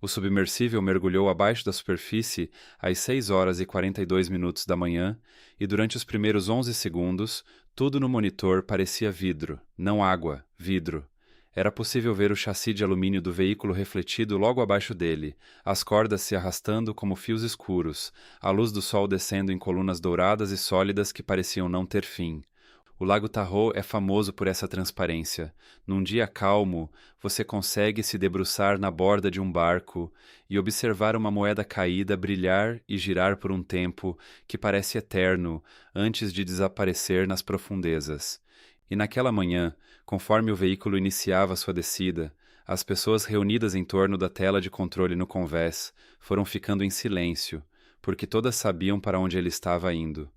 O submersível mergulhou abaixo da superfície às 6 horas e 42 minutos da manhã e durante os primeiros 11 segundos, tudo no monitor parecia vidro, não água, vidro. Era possível ver o chassi de alumínio do veículo refletido logo abaixo dele, as cordas se arrastando como fios escuros, a luz do sol descendo em colunas douradas e sólidas que pareciam não ter fim. O Lago Tahoe é famoso por essa transparência. Num dia calmo, você consegue se debruçar na borda de um barco e observar uma moeda caída brilhar e girar por um tempo que parece eterno antes de desaparecer nas profundezas. E naquela manhã, conforme o veículo iniciava sua descida, as pessoas reunidas em torno da tela de controle no convés foram ficando em silêncio, porque todas sabiam para onde ele estava indo.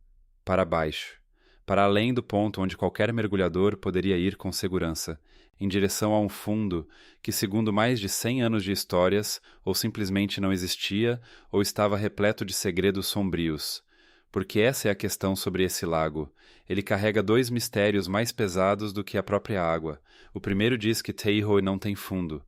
Para baixo. Para além do ponto onde qualquer mergulhador poderia ir com segurança, em direção a um fundo que, segundo mais de 100 anos de histórias, ou simplesmente não existia, ou estava repleto de segredos sombrios. Porque essa é a questão sobre esse lago. Ele carrega dois mistérios mais pesados do que a própria água. O primeiro diz que Tahoe não tem fundo,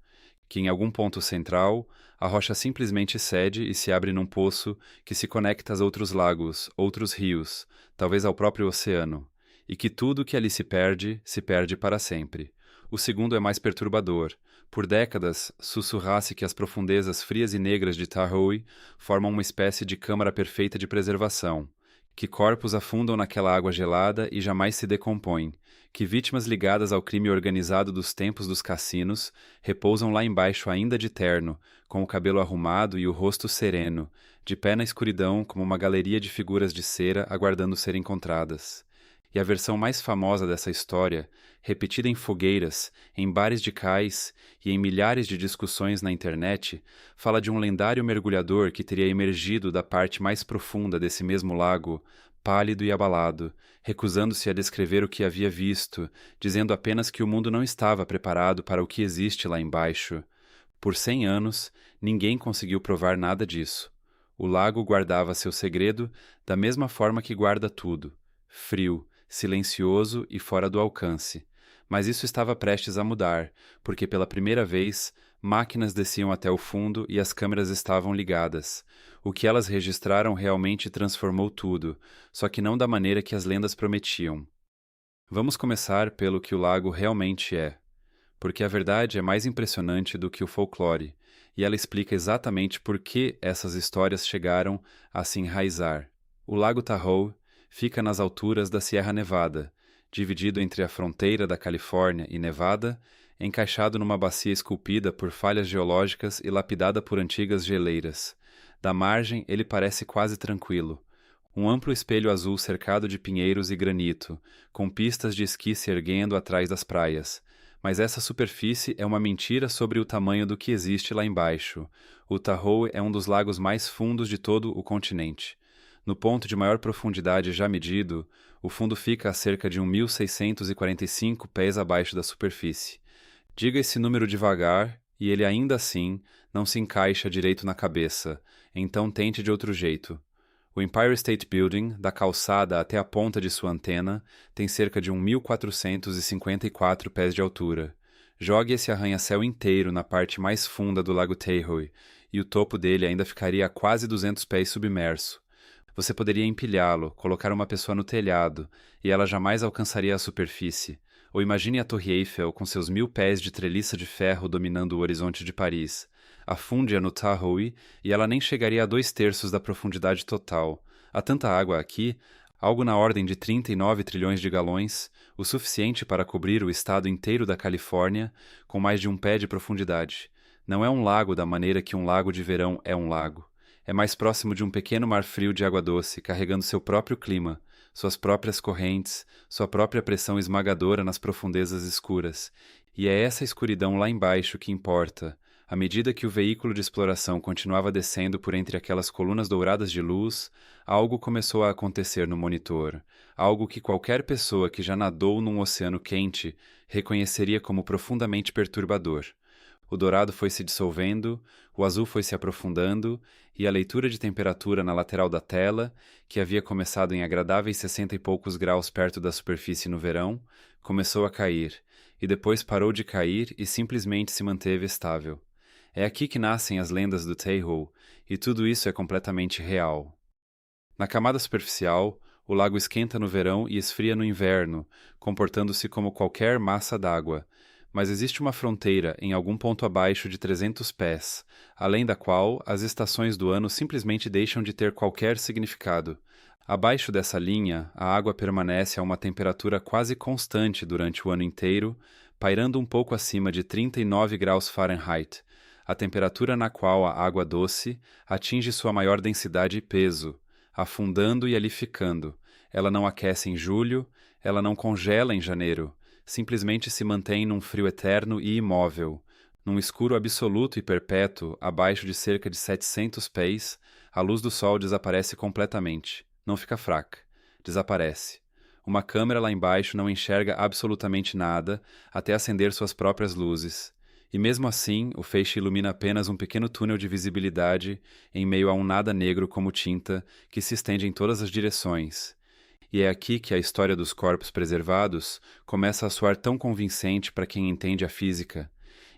que em algum ponto central, a rocha simplesmente cede e se abre num poço que se conecta a outros lagos, outros rios, talvez ao próprio oceano, e que tudo que ali se perde para sempre. O segundo é mais perturbador. Por décadas, sussurrasse que as profundezas frias e negras de Tahoe formam uma espécie de câmara perfeita de preservação, que corpos afundam naquela água gelada e jamais se decompõem, que vítimas ligadas ao crime organizado dos tempos dos cassinos repousam lá embaixo ainda de terno, com o cabelo arrumado e o rosto sereno, de pé na escuridão como uma galeria de figuras de cera aguardando ser encontradas. E a versão mais famosa dessa história, repetida em fogueiras, em bares de cais e em milhares de discussões na internet, fala de um lendário mergulhador que teria emergido da parte mais profunda desse mesmo lago, pálido e abalado, recusando-se a descrever o que havia visto, dizendo apenas que o mundo não estava preparado para o que existe lá embaixo. Por 100 anos, ninguém conseguiu provar nada disso. O lago guardava seu segredo da mesma forma que guarda tudo, frio, silencioso e fora do alcance. Mas isso estava prestes a mudar, porque pela primeira vez, máquinas desciam até o fundo e as câmeras estavam ligadas. O que elas registraram realmente transformou tudo, só que não da maneira que as lendas prometiam. Vamos começar pelo que o lago realmente é, porque a verdade é mais impressionante do que o folclore, e ela explica exatamente por que essas histórias chegaram a se enraizar. O Lago Tahoe fica nas alturas da Sierra Nevada, dividido entre a fronteira da Califórnia e Nevada, encaixado numa bacia esculpida por falhas geológicas e lapidada por antigas geleiras. Da margem, ele parece quase tranquilo. Um amplo espelho azul cercado de pinheiros e granito, com pistas de esqui se erguendo atrás das praias. Mas essa superfície é uma mentira sobre o tamanho do que existe lá embaixo. O Tahoe é um dos lagos mais fundos de todo o continente. No ponto de maior profundidade já medido, o fundo fica a cerca de 1.645 pés abaixo da superfície. Diga esse número devagar e ele ainda assim não se encaixa direito na cabeça, então tente de outro jeito. O Empire State Building, da calçada até a ponta de sua antena, tem cerca de 1.454 pés de altura. Jogue esse arranha-céu inteiro na parte mais funda do Lago Tahoe, e o topo dele ainda ficaria a quase 200 pés submerso. Você poderia empilhá-lo, colocar uma pessoa no telhado, e ela jamais alcançaria a superfície. Ou imagine a Torre Eiffel com seus 1.000 pés de treliça de ferro dominando o horizonte de Paris. Afunde-a no Tahoe e ela nem chegaria a 2/3 da profundidade total. Há tanta água aqui, algo na ordem de 39 trilhões de galões, o suficiente para cobrir o estado inteiro da Califórnia, com mais de 1 pé de profundidade. Não é um lago da maneira que um lago de verão é um lago. É mais próximo de um pequeno mar frio de água doce, carregando seu próprio clima, suas próprias correntes, sua própria pressão esmagadora nas profundezas escuras. E é essa escuridão lá embaixo que importa. À medida que o veículo de exploração continuava descendo por entre aquelas colunas douradas de luz, algo começou a acontecer no monitor, algo que qualquer pessoa que já nadou num oceano quente reconheceria como profundamente perturbador. O dourado foi se dissolvendo, o azul foi se aprofundando, e a leitura de temperatura na lateral da tela, que havia começado em agradáveis 60 e poucos graus perto da superfície no verão, começou a cair, e depois parou de cair e simplesmente se manteve estável. É aqui que nascem as lendas do Tahoe, e tudo isso é completamente real. Na camada superficial, o lago esquenta no verão e esfria no inverno, comportando-se como qualquer massa d'água, mas existe uma fronteira em algum ponto abaixo de 300 pés, além da qual as estações do ano simplesmente deixam de ter qualquer significado. Abaixo dessa linha, a água permanece a uma temperatura quase constante durante o ano inteiro, pairando um pouco acima de 39 graus Fahrenheit, a temperatura na qual a água doce atinge sua maior densidade e peso, afundando e ali ficando. Ela não aquece em julho, ela não congela em janeiro, simplesmente se mantém num frio eterno e imóvel. Num escuro absoluto e perpétuo, abaixo de cerca de 700 pés, a luz do sol desaparece completamente. Não fica fraca. Desaparece. Uma câmera lá embaixo não enxerga absolutamente nada até acender suas próprias luzes. E mesmo assim, o feixe ilumina apenas um pequeno túnel de visibilidade em meio a um nada negro como tinta que se estende em todas as direções. E é aqui que a história dos corpos preservados começa a soar tão convincente para quem entende a física.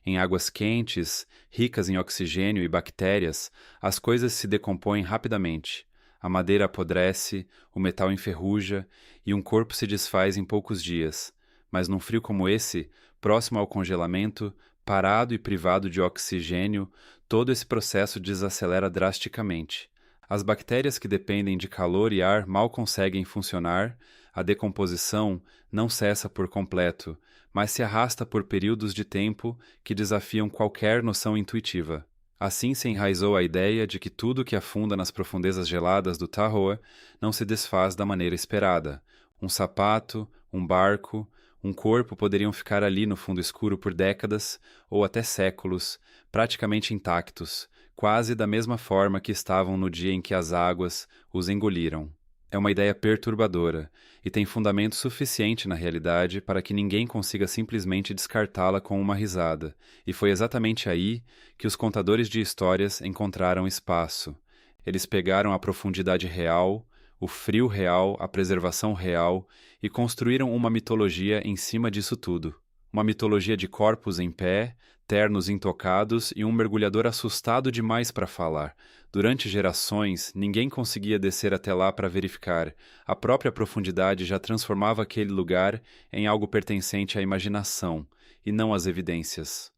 Em águas quentes, ricas em oxigênio e bactérias, as coisas se decompõem rapidamente. A madeira apodrece, o metal enferruja e um corpo se desfaz em poucos dias. Mas num frio como esse, próximo ao congelamento, parado e privado de oxigênio, todo esse processo desacelera drasticamente. As bactérias que dependem de calor e ar mal conseguem funcionar, a decomposição não cessa por completo, mas se arrasta por períodos de tempo que desafiam qualquer noção intuitiva. Assim se enraizou a ideia de que tudo que afunda nas profundezas geladas do Tahoe não se desfaz da maneira esperada. Um sapato, um barco, um corpo poderiam ficar ali no fundo escuro por décadas ou até séculos, praticamente intactos, quase da mesma forma que estavam no dia em que as águas os engoliram. É uma ideia perturbadora e tem fundamento suficiente na realidade para que ninguém consiga simplesmente descartá-la com uma risada, e foi exatamente aí que os contadores de histórias encontraram espaço. Eles pegaram a profundidade real, o frio real, a preservação real e construíram uma mitologia em cima disso tudo. Uma mitologia de corpos em pé, ternos intocados e um mergulhador assustado demais para falar. Durante gerações, ninguém conseguia descer até lá para verificar. A própria profundidade já transformava aquele lugar em algo pertencente à imaginação, e não às evidências.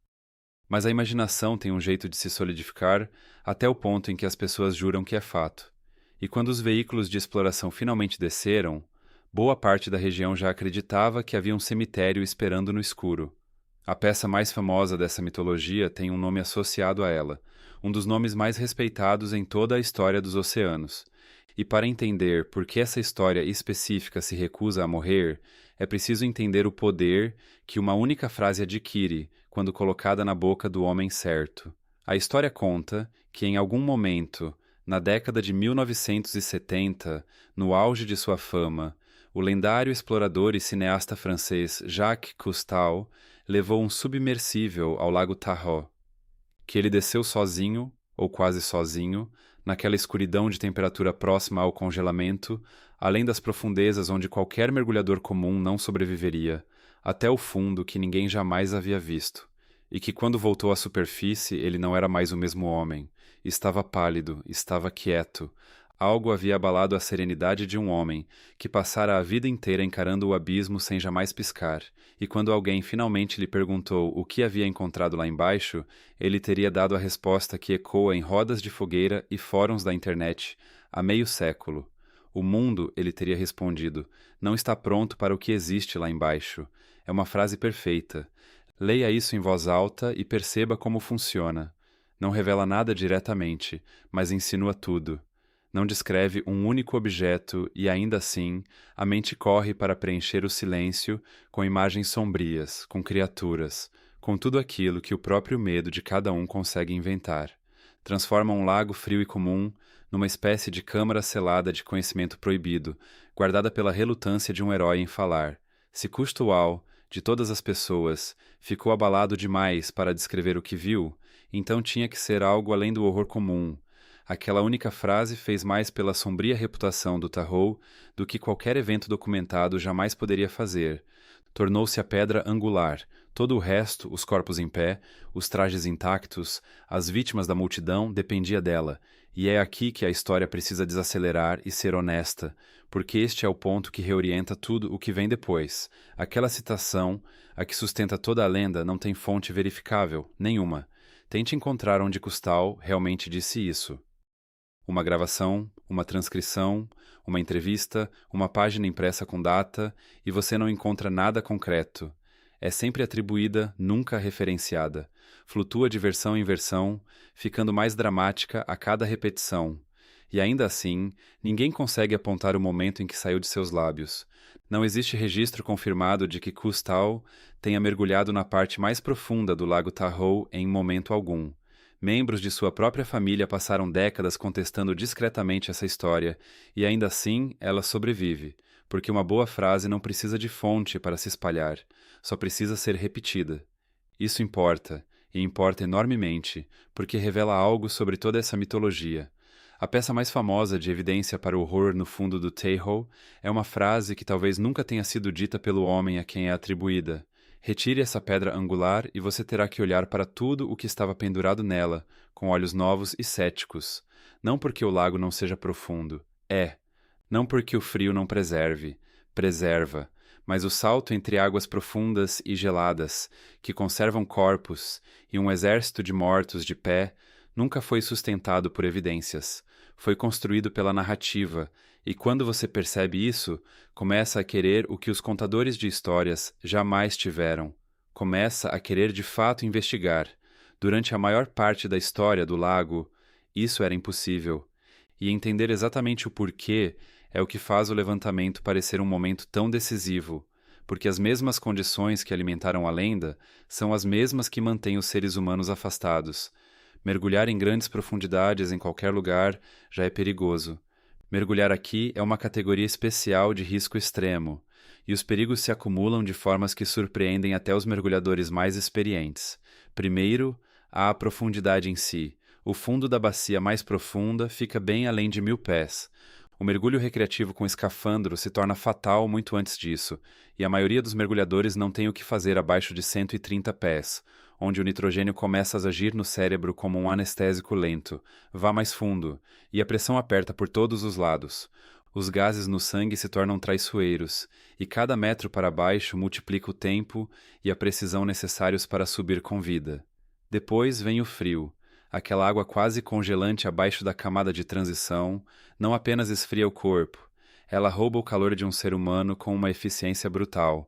Mas a imaginação tem um jeito de se solidificar até o ponto em que as pessoas juram que é fato. E quando os veículos de exploração finalmente desceram, boa parte da região já acreditava que havia um cemitério esperando no escuro. A peça mais famosa dessa mitologia tem um nome associado a ela, um dos nomes mais respeitados em toda a história dos oceanos. E para entender por que essa história específica se recusa a morrer, é preciso entender o poder que uma única frase adquire quando colocada na boca do homem certo. A história conta que em algum momento, na década de 1970, no auge de sua fama, o lendário explorador e cineasta francês Jacques Cousteau levou um submersível ao lago Tahoe, que ele desceu sozinho, ou quase sozinho, naquela escuridão de temperatura próxima ao congelamento, além das profundezas onde qualquer mergulhador comum não sobreviveria, até o fundo que ninguém jamais havia visto, e que quando voltou à superfície ele não era mais o mesmo homem, estava pálido, estava quieto. Algo havia abalado a serenidade de um homem, que passara a vida inteira encarando o abismo sem jamais piscar, e quando alguém finalmente lhe perguntou o que havia encontrado lá embaixo, ele teria dado a resposta que ecoa em rodas de fogueira e fóruns da internet há meio século. O mundo, ele teria respondido, não está pronto para o que existe lá embaixo. É uma frase perfeita. Leia isso em voz alta e perceba como funciona. Não revela nada diretamente, mas insinua tudo. Não descreve um único objeto e, ainda assim, a mente corre para preencher o silêncio com imagens sombrias, com criaturas, com tudo aquilo que o próprio medo de cada um consegue inventar. Transforma um lago frio e comum numa espécie de câmara selada de conhecimento proibido, guardada pela relutância de um herói em falar. Se Cousteau, de todas as pessoas, ficou abalado demais para descrever o que viu, então tinha que ser algo além do horror comum. Aquela única frase fez mais pela sombria reputação do Tahoe do que qualquer evento documentado jamais poderia fazer. Tornou-se a pedra angular. Todo o resto, os corpos em pé, os trajes intactos, as vítimas da multidão, dependia dela. E é aqui que a história precisa desacelerar e ser honesta, porque este é o ponto que reorienta tudo o que vem depois. Aquela citação, a que sustenta toda a lenda, não tem fonte verificável, nenhuma. Tente encontrar onde Custal realmente disse isso. Uma gravação, uma transcrição, uma entrevista, uma página impressa com data, e você não encontra nada concreto. É sempre atribuída, nunca referenciada. Flutua de versão em versão, ficando mais dramática a cada repetição. E ainda assim, ninguém consegue apontar o momento em que saiu de seus lábios. Não existe registro confirmado de que Custal tenha mergulhado na parte mais profunda do lago Tahoe em momento algum. Membros de sua própria família passaram décadas contestando discretamente essa história, e ainda assim ela sobrevive, porque uma boa frase não precisa de fonte para se espalhar, só precisa ser repetida. Isso importa, e importa enormemente, porque revela algo sobre toda essa mitologia. A peça mais famosa de evidência para o horror no fundo do Tahoe é uma frase que talvez nunca tenha sido dita pelo homem a quem é atribuída. Retire essa pedra angular e você terá que olhar para tudo o que estava pendurado nela, com olhos novos e céticos. Não porque o lago não seja profundo. É. Não porque o frio não preserve. Preserva. Mas o salto entre águas profundas e geladas, que conservam corpos, e um exército de mortos de pé, nunca foi sustentado por evidências. Foi construído pela narrativa, e quando você percebe isso, começa a querer o que os contadores de histórias jamais tiveram. Começa a querer de fato investigar. Durante a maior parte da história do lago, isso era impossível. E entender exatamente o porquê é o que faz o levantamento parecer um momento tão decisivo, porque as mesmas condições que alimentaram a lenda são as mesmas que mantêm os seres humanos afastados. Mergulhar em grandes profundidades em qualquer lugar já é perigoso. Mergulhar aqui é uma categoria especial de risco extremo, e os perigos se acumulam de formas que surpreendem até os mergulhadores mais experientes. Primeiro, há a profundidade em si. O fundo da bacia mais profunda fica bem além de 1000 pés. O mergulho recreativo com escafandro se torna fatal muito antes disso, e a maioria dos mergulhadores não tem o que fazer abaixo de 130 pés, onde o nitrogênio começa a agir no cérebro como um anestésico lento. Vá mais fundo, e a pressão aperta por todos os lados. Os gases no sangue se tornam traiçoeiros, e cada metro para baixo multiplica o tempo e a precisão necessários para subir com vida. Depois vem o frio. Aquela água quase congelante abaixo da camada de transição não apenas esfria o corpo, ela rouba o calor de um ser humano com uma eficiência brutal.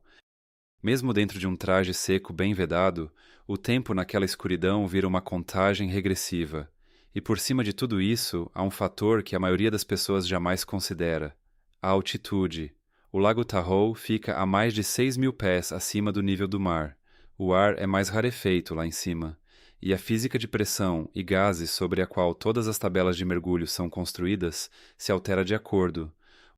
Mesmo dentro de um traje seco bem vedado, o tempo naquela escuridão vira uma contagem regressiva. E por cima de tudo isso, há um fator que a maioria das pessoas jamais considera: a altitude. O lago Tahoe fica a mais de 6.000 pés acima do nível do mar. O ar é mais rarefeito lá em cima. E a física de pressão e gases sobre a qual todas as tabelas de mergulho são construídas se altera de acordo.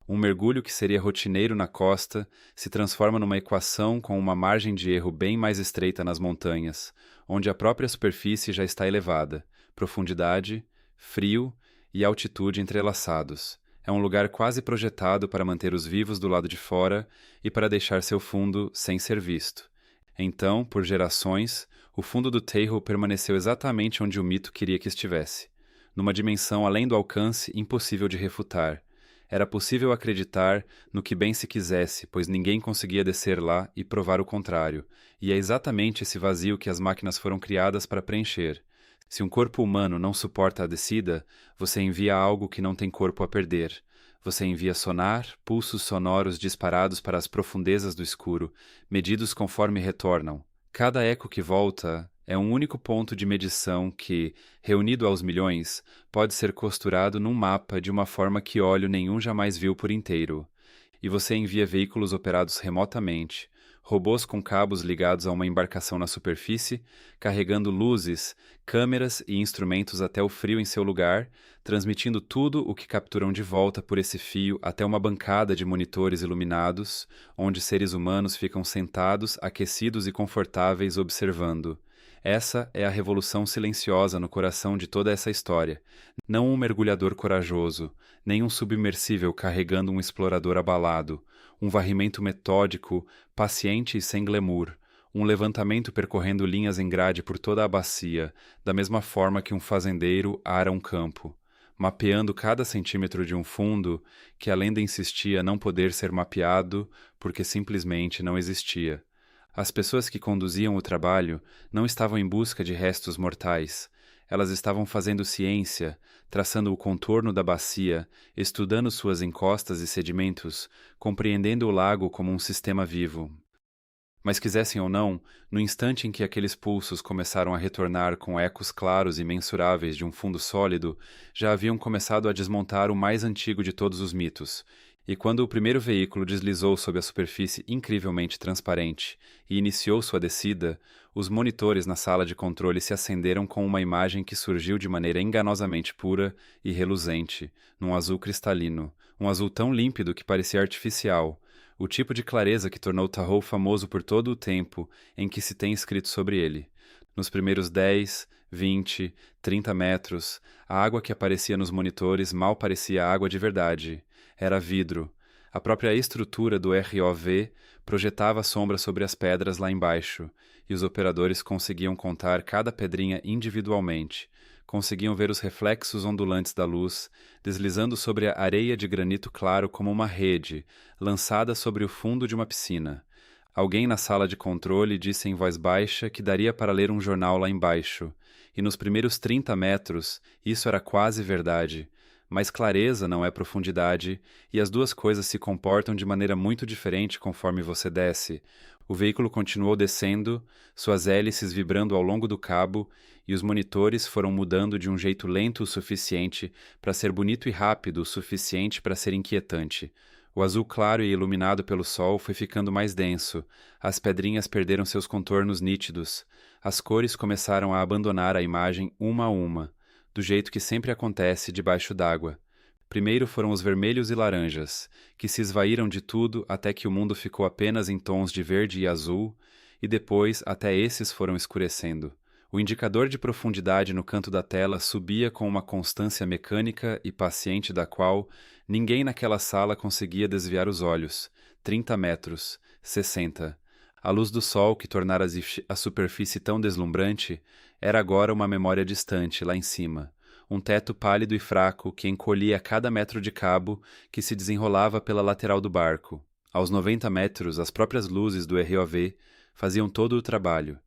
Um mergulho que seria rotineiro na costa se transforma numa equação com uma margem de erro bem mais estreita nas montanhas, onde a própria superfície já está elevada, profundidade, frio e altitude entrelaçados. É um lugar quase projetado para manter os vivos do lado de fora e para deixar seu fundo sem ser visto. Então, por gerações, o fundo do Tahoe permaneceu exatamente onde o mito queria que estivesse, numa dimensão além do alcance impossível de refutar. Era possível acreditar no que bem se quisesse, pois ninguém conseguia descer lá e provar o contrário, e é exatamente esse vazio que as máquinas foram criadas para preencher. Se um corpo humano não suporta a descida, você envia algo que não tem corpo a perder. Você envia sonar, pulsos sonoros disparados para as profundezas do escuro, medidos conforme retornam. Cada eco que volta é um único ponto de medição que, reunido aos milhões, pode ser costurado num mapa de uma forma que olho nenhum jamais viu por inteiro. E você envia veículos operados remotamente, robôs com cabos ligados a uma embarcação na superfície, carregando luzes, câmeras e instrumentos até o frio em seu lugar, transmitindo tudo o que capturam de volta por esse fio até uma bancada de monitores iluminados, onde seres humanos ficam sentados, aquecidos e confortáveis observando. Essa é a revolução silenciosa no coração de toda essa história. Não um mergulhador corajoso, nem um submersível carregando um explorador abalado, um varrimento metódico, paciente e sem glamour, um levantamento percorrendo linhas em grade por toda a bacia, da mesma forma que um fazendeiro ara um campo, mapeando cada centímetro de um fundo que a lenda insistia não poder ser mapeado porque simplesmente não existia. As pessoas que conduziam o trabalho não estavam em busca de restos mortais. Elas estavam fazendo ciência, traçando o contorno da bacia, estudando suas encostas e sedimentos, compreendendo o lago como um sistema vivo. Mas quisessem ou não, no instante em que aqueles pulsos começaram a retornar com ecos claros e mensuráveis de um fundo sólido, já haviam começado a desmontar o mais antigo de todos os mitos. E quando o primeiro veículo deslizou sob a superfície incrivelmente transparente e iniciou sua descida, os monitores na sala de controle se acenderam com uma imagem que surgiu de maneira enganosamente pura e reluzente, num azul cristalino, um azul tão límpido que parecia artificial, o tipo de clareza que tornou Tahoe famoso por todo o tempo em que se tem escrito sobre ele. Nos primeiros 10, 20, 30 metros, a água que aparecia nos monitores mal parecia água de verdade. Era vidro. A própria estrutura do ROV projetava sombra sobre as pedras lá embaixo, e os operadores conseguiam contar cada pedrinha individualmente. Conseguiam ver os reflexos ondulantes da luz, deslizando sobre a areia de granito claro como uma rede, lançada sobre o fundo de uma piscina. Alguém na sala de controle disse em voz baixa que daria para ler um jornal lá embaixo, e nos primeiros 30 metros isso era quase verdade. Mas clareza não é profundidade, e as duas coisas se comportam de maneira muito diferente conforme você desce. O veículo continuou descendo, suas hélices vibrando ao longo do cabo, e os monitores foram mudando de um jeito lento o suficiente para ser bonito e rápido o suficiente para ser inquietante. O azul claro e iluminado pelo sol foi ficando mais denso, as pedrinhas perderam seus contornos nítidos, as cores começaram a abandonar a imagem uma a uma, do jeito que sempre acontece debaixo d'água. Primeiro foram os vermelhos e laranjas, que se esvaíram de tudo até que o mundo ficou apenas em tons de verde e azul, e depois até esses foram escurecendo. O indicador de profundidade no canto da tela subia com uma constância mecânica e paciente da qual ninguém naquela sala conseguia desviar os olhos. 30 metros, 60. A luz do sol que tornara a superfície tão deslumbrante era agora uma memória distante lá em cima. Um teto pálido e fraco que encolhia a cada metro de cabo que se desenrolava pela lateral do barco. Aos 90 metros, as próprias luzes do ROV faziam todo o trabalho.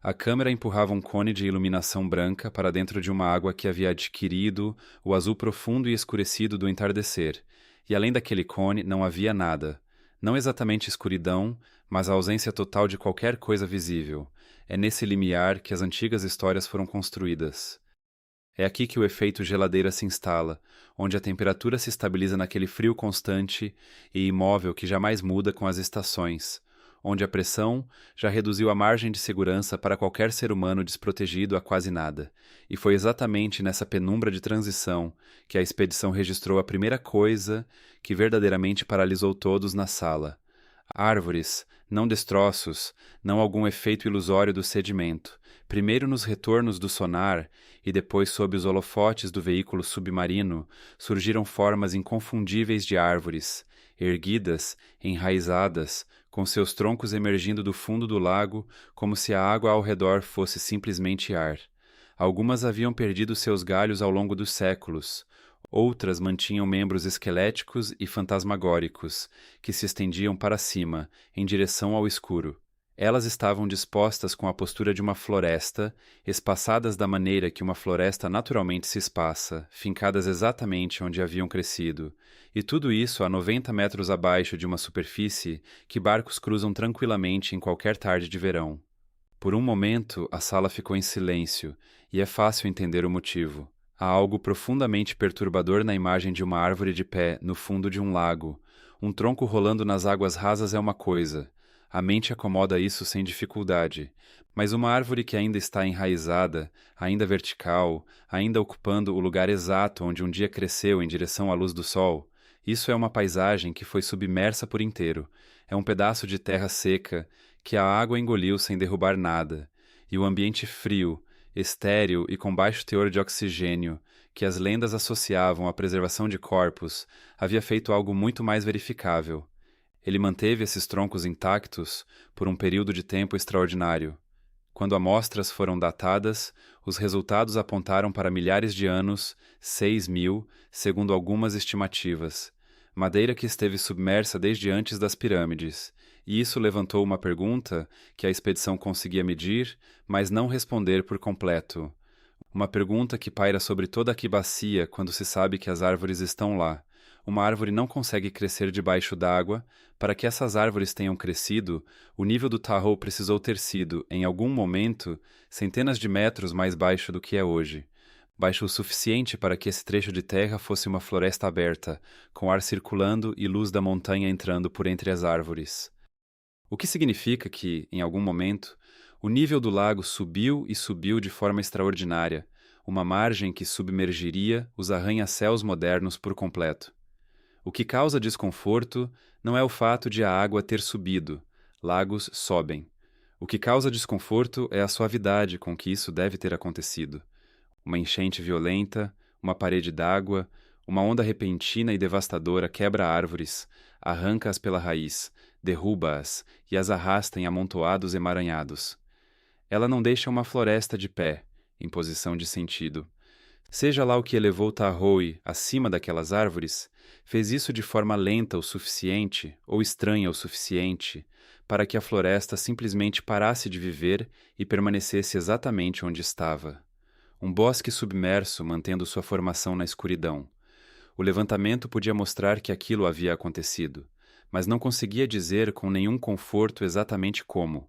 A câmera empurrava um cone de iluminação branca para dentro de uma água que havia adquirido o azul profundo e escurecido do entardecer, e além daquele cone não havia nada. Não exatamente escuridão, mas a ausência total de qualquer coisa visível. É nesse limiar que as antigas histórias foram construídas. É aqui que o efeito geladeira se instala, onde a temperatura se estabiliza naquele frio constante e imóvel que jamais muda com as estações, onde a pressão já reduziu a margem de segurança para qualquer ser humano desprotegido a quase nada. E foi exatamente nessa penumbra de transição que a expedição registrou a primeira coisa que verdadeiramente paralisou todos na sala. Árvores, não destroços, não algum efeito ilusório do sedimento. Primeiro nos retornos do sonar e depois sob os holofotes do veículo submarino, surgiram formas inconfundíveis de árvores, erguidas, enraizadas, com seus troncos emergindo do fundo do lago como se a água ao redor fosse simplesmente ar. Algumas haviam perdido seus galhos ao longo dos séculos. Outras mantinham membros esqueléticos e fantasmagóricos, que se estendiam para cima, em direção ao escuro. Elas estavam dispostas com a postura de uma floresta, espaçadas da maneira que uma floresta naturalmente se espaça, fincadas exatamente onde haviam crescido, e tudo isso a 90 metros abaixo de uma superfície que barcos cruzam tranquilamente em qualquer tarde de verão. Por um momento, a sala ficou em silêncio, e é fácil entender o motivo. Há algo profundamente perturbador na imagem de uma árvore de pé no fundo de um lago. Um tronco rolando nas águas rasas é uma coisa. A mente acomoda isso sem dificuldade. Mas uma árvore que ainda está enraizada, ainda vertical, ainda ocupando o lugar exato onde um dia cresceu em direção à luz do sol, isso é uma paisagem que foi submersa por inteiro. É um pedaço de terra seca que a água engoliu sem derrubar nada. e o ambiente frio, estéril e com baixo teor de oxigênio, que as lendas associavam à preservação de corpos, havia feito algo muito mais verificável. Ele manteve esses troncos intactos por um período de tempo extraordinário. Quando amostras foram datadas, os resultados apontaram para milhares de anos, 6.000, segundo algumas estimativas. Madeira que esteve submersa desde antes das pirâmides. E isso levantou uma pergunta que a expedição conseguia medir, mas não responder por completo. Uma pergunta que paira sobre toda a bacia quando se sabe que as árvores estão lá. Uma árvore não consegue crescer debaixo d'água. Para que essas árvores tenham crescido, o nível do Tahoe precisou ter sido, em algum momento, centenas de metros mais baixo do que é hoje. Baixo o suficiente para que esse trecho de terra fosse uma floresta aberta, com ar circulando e luz da montanha entrando por entre as árvores. O que significa que, em algum momento, o nível do lago subiu e subiu de forma extraordinária, uma margem que submergiria os arranha-céus modernos por completo. O que causa desconforto não é o fato de a água ter subido. Lagos sobem. O que causa desconforto é a suavidade com que isso deve ter acontecido. Uma enchente violenta, uma parede d'água, uma onda repentina e devastadora quebra árvores, arranca-as pela raiz, derruba-as e as arrasta em amontoados emaranhados. Ela não deixa uma floresta de pé, em posição de sentido. Seja lá o que elevou Tahoe acima daquelas árvores, fez isso de forma lenta o suficiente, ou estranha o suficiente, para que a floresta simplesmente parasse de viver e permanecesse exatamente onde estava. Um bosque submerso mantendo sua formação na escuridão. O levantamento podia mostrar que aquilo havia acontecido, mas não conseguia dizer com nenhum conforto exatamente como.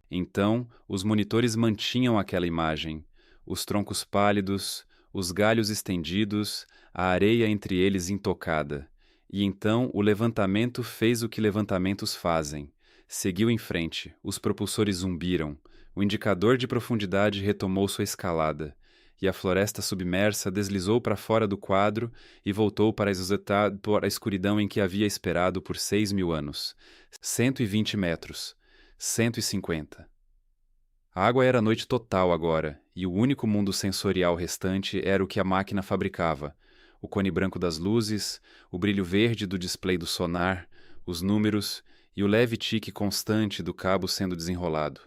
Então, os monitores mantinham aquela imagem, os troncos pálidos, os galhos estendidos, a areia entre eles intocada. E então o levantamento fez o que levantamentos fazem. Seguiu em frente, os propulsores zumbiram, o indicador de profundidade retomou sua escalada, e a floresta submersa deslizou para fora do quadro e voltou para a escuridão em que havia esperado por 6.000 anos. 120 metros. 150. A água era noite total agora, e o único mundo sensorial restante era o que a máquina fabricava. O cone branco das luzes, o brilho verde do display do sonar, os números e o leve tique constante do cabo sendo desenrolado.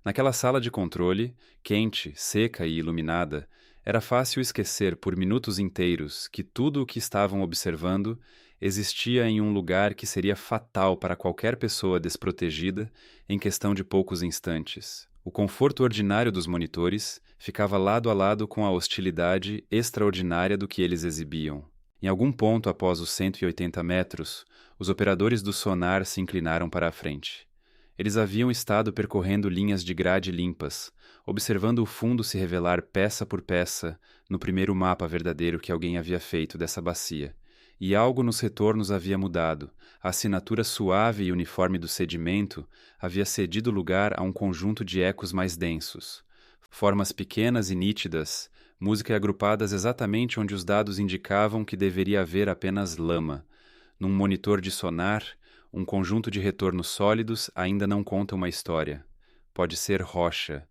Naquela sala de controle, quente, seca e iluminada, era fácil esquecer por minutos inteiros que tudo o que estavam observando existia em um lugar que seria fatal para qualquer pessoa desprotegida em questão de poucos instantes. O conforto ordinário dos monitores ficava lado a lado com a hostilidade extraordinária do que eles exibiam. Em algum ponto após os 180 metros, os operadores do sonar se inclinaram para a frente. Eles haviam estado percorrendo linhas de grade limpas, observando o fundo se revelar peça por peça no primeiro mapa verdadeiro que alguém havia feito dessa bacia. E algo nos retornos havia mudado. A assinatura suave e uniforme do sedimento havia cedido lugar a um conjunto de ecos mais densos. Formas pequenas e nítidas, música agrupadas exatamente onde os dados indicavam que deveria haver apenas lama. Num monitor de sonar, um conjunto de retornos sólidos ainda não conta uma história. Pode ser rocha.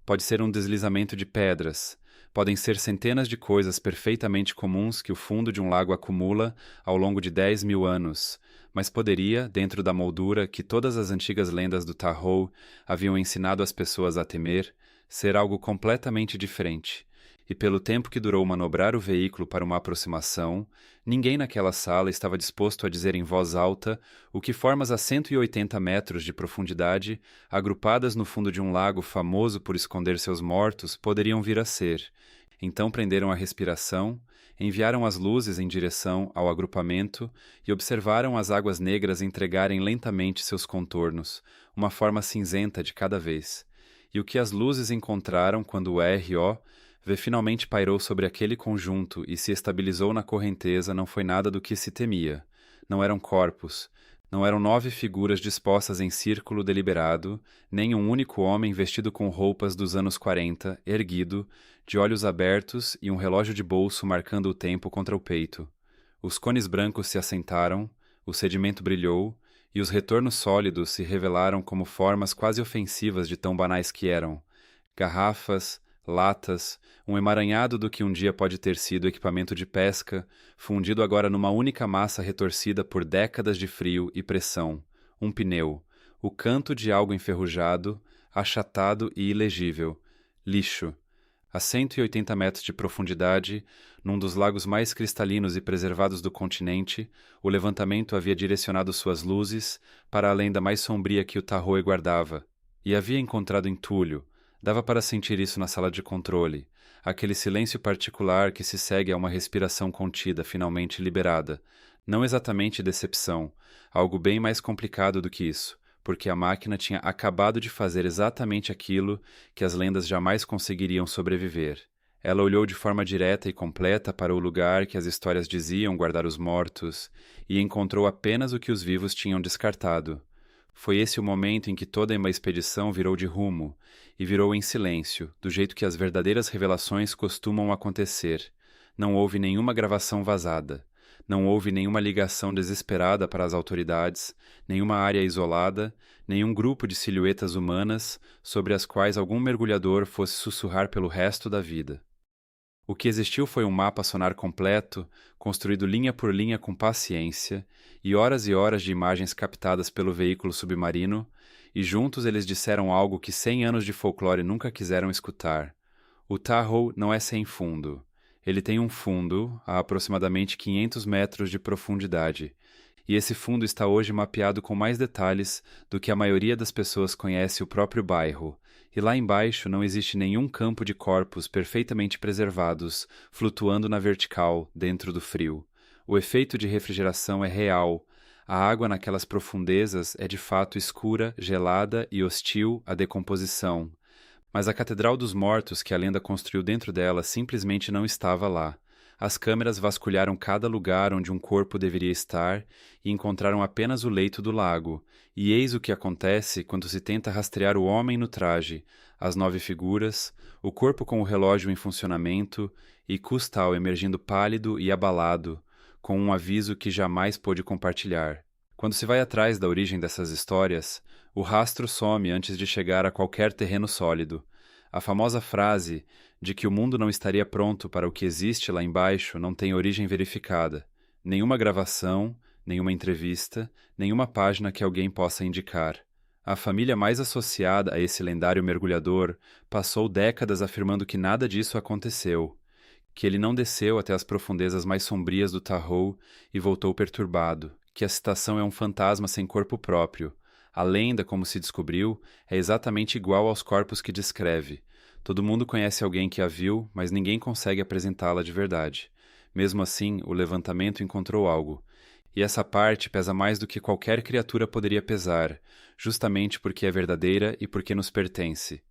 Pode ser um deslizamento de pedras. Podem ser centenas de coisas perfeitamente comuns que o fundo de um lago acumula ao longo de 10.000 anos, mas poderia, dentro da moldura que todas as antigas lendas do Tahoe haviam ensinado as pessoas a temer, ser algo completamente diferente. E pelo tempo que durou manobrar o veículo para uma aproximação, ninguém naquela sala estava disposto a dizer em voz alta o que formas a 180 metros de profundidade, agrupadas no fundo de um lago famoso por esconder seus mortos, poderiam vir a ser. Então prenderam a respiração, enviaram as luzes em direção ao agrupamento e observaram as águas negras entregarem lentamente seus contornos, uma forma cinzenta de cada vez. E o que as luzes encontraram quando o RO finalmente pairou sobre aquele conjunto e se estabilizou na correnteza não foi nada do que se temia. Não eram corpos, não eram 9 figuras dispostas em círculo deliberado, nem um único homem vestido com roupas dos anos 40, erguido, de olhos abertos e um relógio de bolso marcando o tempo contra o peito. Os cones brancos se assentaram, o sedimento brilhou, e os retornos sólidos se revelaram como formas quase ofensivas de tão banais que eram. garrafas, latas, um emaranhado do que um dia pode ter sido equipamento de pesca, fundido agora numa única massa retorcida por décadas de frio e pressão, um pneu, o canto de algo enferrujado, achatado e ilegível, lixo. A 180 metros de profundidade, num dos lagos mais cristalinos e preservados do continente, o levantamento havia direcionado suas luzes para além da mais sombria que o Tahoe guardava, e havia encontrado entulho. Dava para sentir isso na sala de controle, aquele silêncio particular que se segue a uma respiração contida finalmente liberada. Não exatamente decepção, algo bem mais complicado do que isso, porque a máquina tinha acabado de fazer exatamente aquilo que as lendas jamais conseguiriam sobreviver. Ela olhou de forma direta e completa para o lugar que as histórias diziam guardar os mortos e encontrou apenas o que os vivos tinham descartado. Foi esse o momento em que toda uma expedição virou de rumo, e virou em silêncio, do jeito que as verdadeiras revelações costumam acontecer. Não houve nenhuma gravação vazada. Não houve nenhuma ligação desesperada para as autoridades, nenhuma área isolada, nenhum grupo de silhuetas humanas sobre as quais algum mergulhador fosse sussurrar pelo resto da vida. O que existiu foi um mapa sonar completo, construído linha por linha com paciência, e horas de imagens captadas pelo veículo submarino, e juntos eles disseram algo que 100 anos de folclore nunca quiseram escutar. O Tahoe não é sem fundo. Ele tem um fundo a aproximadamente 500 metros de profundidade, e esse fundo está hoje mapeado com mais detalhes do que a maioria das pessoas conhece o próprio bairro, e lá embaixo não existe nenhum campo de corpos perfeitamente preservados, flutuando na vertical, dentro do frio. O efeito de refrigeração é real. A água naquelas profundezas é de fato escura, gelada e hostil à decomposição. Mas a Catedral dos Mortos que a lenda construiu dentro dela simplesmente não estava lá. As câmeras vasculharam cada lugar onde um corpo deveria estar e encontraram apenas o leito do lago. E eis o que acontece quando se tenta rastrear o homem no traje, as 9 figuras, o corpo com o relógio em funcionamento e Custal emergindo pálido e abalado, com um aviso que jamais pôde compartilhar. Quando se vai atrás da origem dessas histórias, o rastro some antes de chegar a qualquer terreno sólido. A famosa frase de que o mundo não estaria pronto para o que existe lá embaixo não tem origem verificada. Nenhuma gravação, nenhuma entrevista, nenhuma página que alguém possa indicar. A família mais associada a esse lendário mergulhador passou décadas afirmando que nada disso aconteceu, que ele não desceu até as profundezas mais sombrias do Tahoe e voltou perturbado, que a citação é um fantasma sem corpo próprio. A lenda, como se descobriu, é exatamente igual aos corpos que descreve. Todo mundo conhece alguém que a viu, mas ninguém consegue apresentá-la de verdade. Mesmo assim, o levantamento encontrou algo. E essa parte pesa mais do que qualquer criatura poderia pesar, justamente porque é verdadeira e porque nos pertence.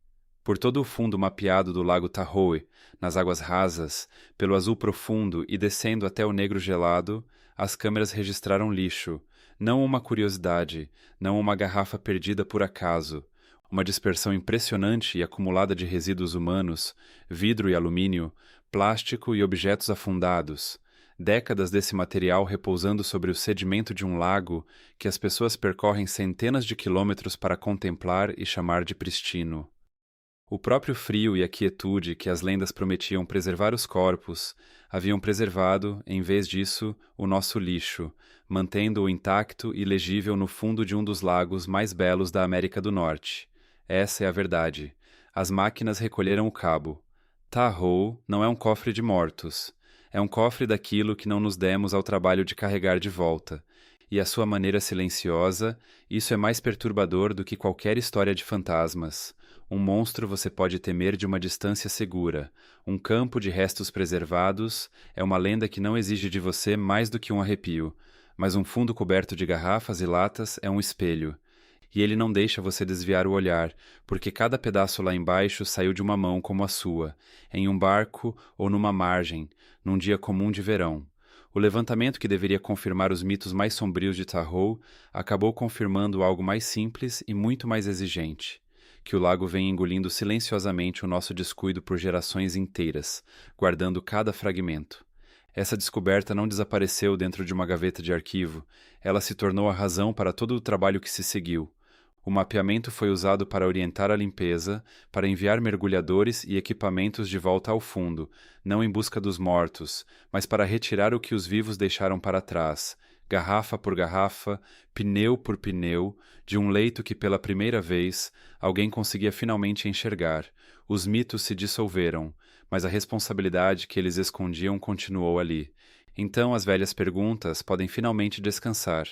Por todo o fundo mapeado do lago Tahoe, nas águas rasas, pelo azul profundo e descendo até o negro gelado, as câmeras registraram lixo, não uma curiosidade, não uma garrafa perdida por acaso, uma dispersão impressionante e acumulada de resíduos humanos, vidro e alumínio, plástico e objetos afundados, décadas desse material repousando sobre o sedimento de um lago que as pessoas percorrem centenas de quilômetros para contemplar e chamar de pristino. O próprio frio e a quietude que as lendas prometiam preservar os corpos haviam preservado, em vez disso, o nosso lixo, mantendo-o intacto e legível no fundo de um dos lagos mais belos da América do Norte. Essa é a verdade. As máquinas recolheram o cabo. Tahoe não é um cofre de mortos. É um cofre daquilo que não nos demos ao trabalho de carregar de volta. E à sua maneira silenciosa, isso é mais perturbador do que qualquer história de fantasmas. Um monstro você pode temer de uma distância segura. Um campo de restos preservados é uma lenda que não exige de você mais do que um arrepio, mas um fundo coberto de garrafas e latas é um espelho. E ele não deixa você desviar o olhar, porque cada pedaço lá embaixo saiu de uma mão como a sua, em um barco ou numa margem, num dia comum de verão. O levantamento que deveria confirmar os mitos mais sombrios de Tahoe acabou confirmando algo mais simples e muito mais exigente. Que o lago vem engolindo silenciosamente o nosso descuido por gerações inteiras, guardando cada fragmento. Essa descoberta não desapareceu dentro de uma gaveta de arquivo, ela se tornou a razão para todo o trabalho que se seguiu. O mapeamento foi usado para orientar a limpeza, para enviar mergulhadores e equipamentos de volta ao fundo, não em busca dos mortos, mas para retirar o que os vivos deixaram para trás, garrafa por garrafa, pneu por pneu, de um leito que pela primeira vez alguém conseguia finalmente enxergar. Os mitos se dissolveram, mas a responsabilidade que eles escondiam continuou ali. Então as velhas perguntas podem finalmente descansar.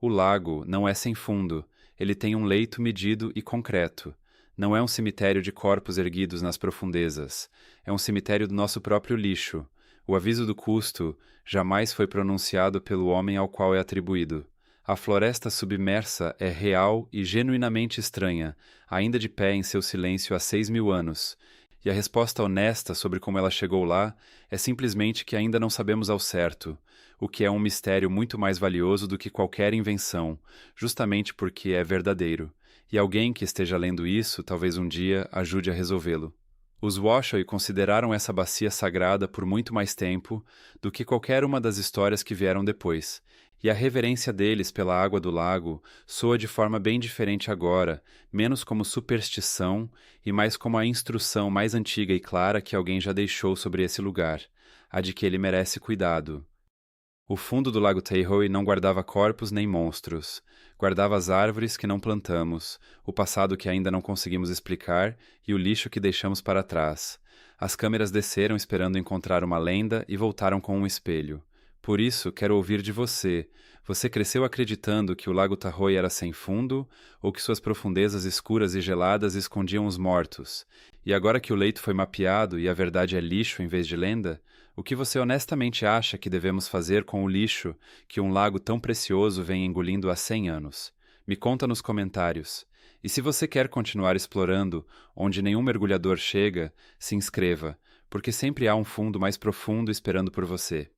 O lago não é sem fundo. Ele tem um leito medido e concreto. Não é um cemitério de corpos erguidos nas profundezas. É um cemitério do nosso próprio lixo. O aviso do custo jamais foi pronunciado pelo homem ao qual é atribuído. A floresta submersa é real e genuinamente estranha, ainda de pé em seu silêncio há 6.000 anos. E a resposta honesta sobre como ela chegou lá é simplesmente que ainda não sabemos ao certo, o que é um mistério muito mais valioso do que qualquer invenção, justamente porque é verdadeiro, e alguém que esteja lendo isso talvez um dia ajude a resolvê-lo. Os Washoe consideraram essa bacia sagrada por muito mais tempo do que qualquer uma das histórias que vieram depois, e a reverência deles pela água do lago soa de forma bem diferente agora, menos como superstição e mais como a instrução mais antiga e clara que alguém já deixou sobre esse lugar, a de que ele merece cuidado. O fundo do lago Tahoe não guardava corpos nem monstros. Guardava as árvores que não plantamos, o passado que ainda não conseguimos explicar e o lixo que deixamos para trás. As câmeras desceram esperando encontrar uma lenda e voltaram com um espelho. Por isso, quero ouvir de você. Você cresceu acreditando que o lago Tahoe era sem fundo ou que suas profundezas escuras e geladas escondiam os mortos? E agora que o leito foi mapeado e a verdade é lixo em vez de lenda, o que você honestamente acha que devemos fazer com o lixo que um lago tão precioso vem engolindo há 100 anos? Me conta nos comentários. E se você quer continuar explorando onde nenhum mergulhador chega, se inscreva, porque sempre há um fundo mais profundo esperando por você.